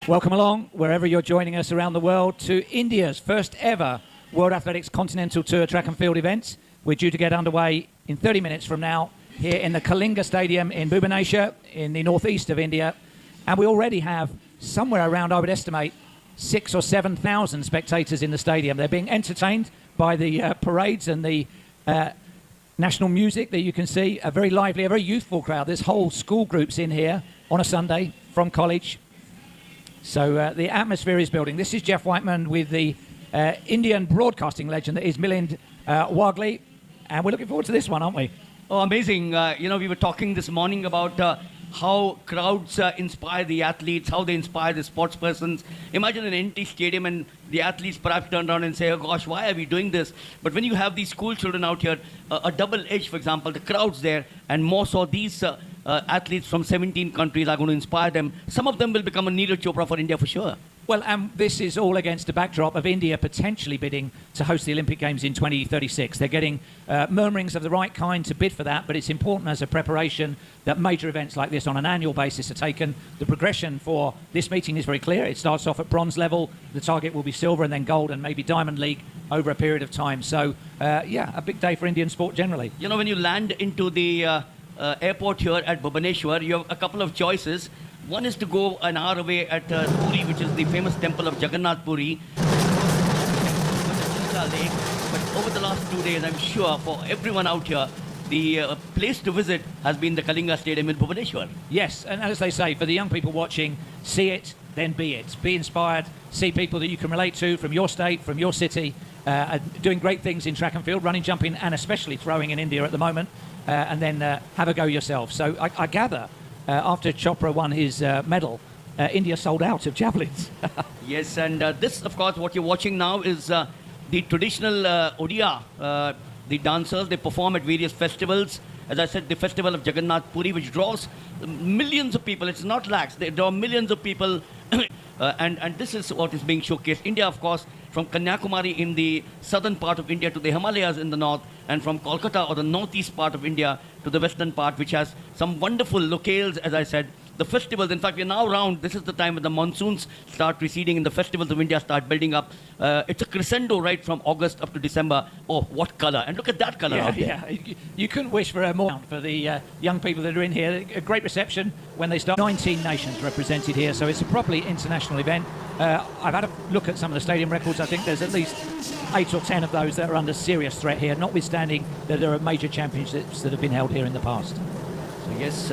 Welcome along, wherever you're joining us around the world, to India's first ever World Athletics Continental Tour track and field event. We're due to get underway in 30 minutes from now here in the Kalinga Stadium in Bhubaneswar in the northeast of India. And we already have somewhere around, I would estimate, 6,000 or 7,000 spectators in the stadium. They're being entertained by the parades and the national music that you can see. A very lively, a very youthful crowd. There's whole school groups in here on a Sunday from college. So the atmosphere is building. This is Jeff Whiteman with the Indian broadcasting legend that is Milind Wagley. And we're looking forward to this one, aren't we? Oh, amazing. We were talking this morning about how crowds inspire the athletes, how they inspire the sports persons. Imagine an empty stadium and the athletes perhaps turn around and say, oh gosh, why are we doing this? But when you have these school children out here, a double edge, for example, the crowds there, and more so these athletes from 17 countries are going to inspire them. Some of them will become a Neeraj Chopra for India for sure. Well, and this is all against a backdrop of India potentially bidding to host the Olympic Games in 2036. They're getting murmurings of the right kind to bid for that, but it's important as a preparation that major events like this on an annual basis are taken. The progression for this meeting is very clear. It starts off at bronze level. The target will be silver and then gold and maybe diamond league over a period of time. So, a big day for Indian sport generally. You know, when you land into the airport here at Bhubaneswar, you have a couple of choices. One is to go an hour away at Puri, which is the famous temple of Jagannath Puri. But over the last 2 days, I'm sure for everyone out here, the place to visit has been the Kalinga Stadium in Bhubaneswar. Yes, and as they say, for the young people watching, see it, then be it. Be inspired, see people that you can relate to from your state, from your city, doing great things in track and field, running, jumping, and especially throwing in India at the moment, and then have a go yourself. So I gather, after Chopra won his medal, India sold out of javelins. Yes, and this, of course, what you're watching now is the traditional Odia. The dancers, they perform at various festivals. As I said, the festival of Jagannath Puri, which draws millions of people. It's not lakhs. They draw millions of people. And this is what is being showcased. India, of course, from Kanyakumari in the southern part of India to the Himalayas in the north, and from Kolkata or the northeast part of India to the western part, which has some wonderful locales, as I said. The festivals, in fact, we're now around, this is the time when the monsoons start receding and the festivals of India start building up. It's a crescendo right from August up to December. Oh, what color. And look at that color out there. Yeah, you couldn't wish for more for the young people that are in here. A great reception when they start. 19 nations represented here, so it's a properly international event. I've had a look at some of the stadium records. I think there's at least 8 or 10 of those that are under serious threat here, notwithstanding that there are major championships that have been held here in the past. So yes,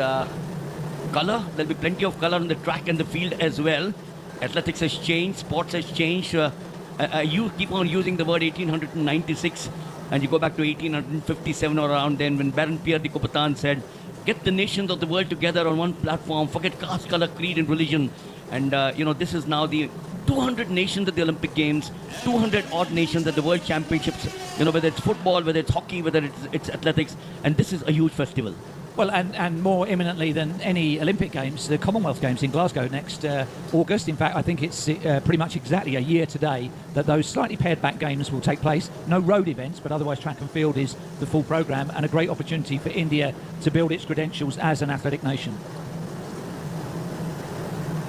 color, there'll be plenty of color on the track and the field as well. Athletics has changed, sports has changed. You keep on using the word 1896 and you go back to 1857 or around then when Baron Pierre de Coubertin said, get the nations of the world together on one platform, forget caste, color, creed and religion. And this is now the 200 nations at the Olympic Games, 200 odd nations at the World Championships, whether it's football, whether it's hockey, whether it's athletics, and this is a huge festival. Well, and more imminently than any Olympic Games, the Commonwealth Games in Glasgow next August. In fact, I think it's pretty much exactly a year today that those slightly pared back games will take place. No road events, but otherwise track and field is the full programme, and a great opportunity for India to build its credentials as an athletic nation.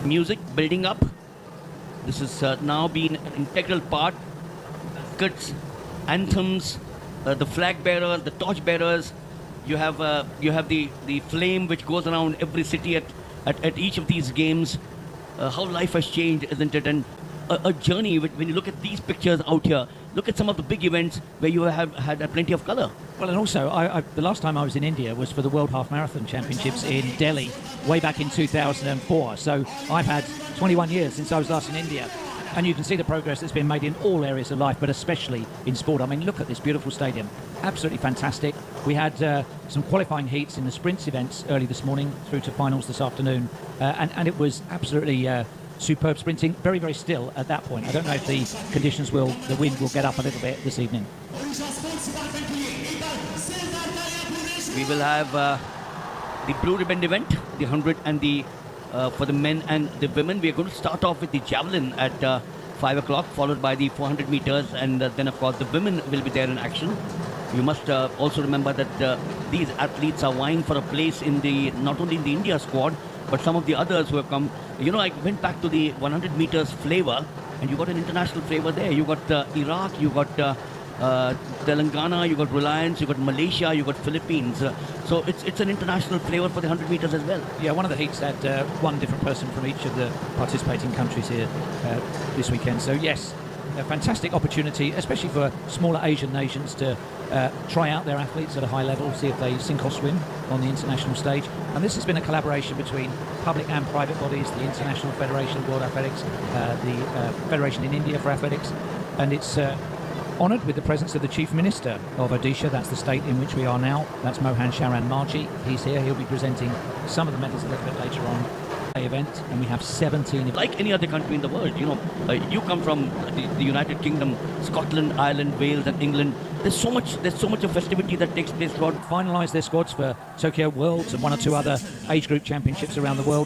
Music building up. This has now been an integral part. Baskets, anthems, the flag bearers, the torch bearers. You have the flame which goes around every city at each of these games. How life has changed, isn't it? And a journey, when you look at these pictures out here, look at some of the big events where you have had plenty of color. Well, and also, the last time I was in India was for the World Half Marathon Championships in Delhi, way back in 2004. So I've had 21 years since I was last in India. And you can see the progress that's been made in all areas of life, but especially in sport. I mean, look at this beautiful stadium. Absolutely fantastic. We had some qualifying heats in the sprints events early this morning through to finals this afternoon. And it was absolutely superb sprinting. Very, very still at that point. I don't know if the wind will get up a little bit this evening. We will have the blue ribbon event, the 100 and the for the men and the women. We are going to start off with the javelin at 5 o'clock, followed by the 400 meters, and then of course the women will be there in action. You must also remember that these athletes are vying for a place in the not only in the India squad but some of the others who have come, I went back to the 100 meters flavor, and you got an international flavor there. You got Iraq, you got Telangana, you got Reliance, you got Malaysia, you got Philippines. So it's an international flavor for the 100 meters as well. Yeah, one of the heats had one different person from each of the participating countries here this weekend. So yes, a fantastic opportunity, especially for smaller Asian nations to try out their athletes at a high level, see if they sink or swim on the international stage. And this has been a collaboration between public and private bodies, the International Federation of World Athletics, the Federation in India for Athletics, and it's honoured with the presence of the Chief Minister of Odisha. That's the state in which we are now. That's Mohan Sharan Marji. He's here. He'll be presenting some of the medals a little bit later on the event, and we have 17. Like any other country in the world, you come from the United Kingdom, Scotland, Ireland, Wales, and England. There's so much of festivity that takes place throughout. Finalise their squads for Tokyo Worlds and one or two other age group championships around the world.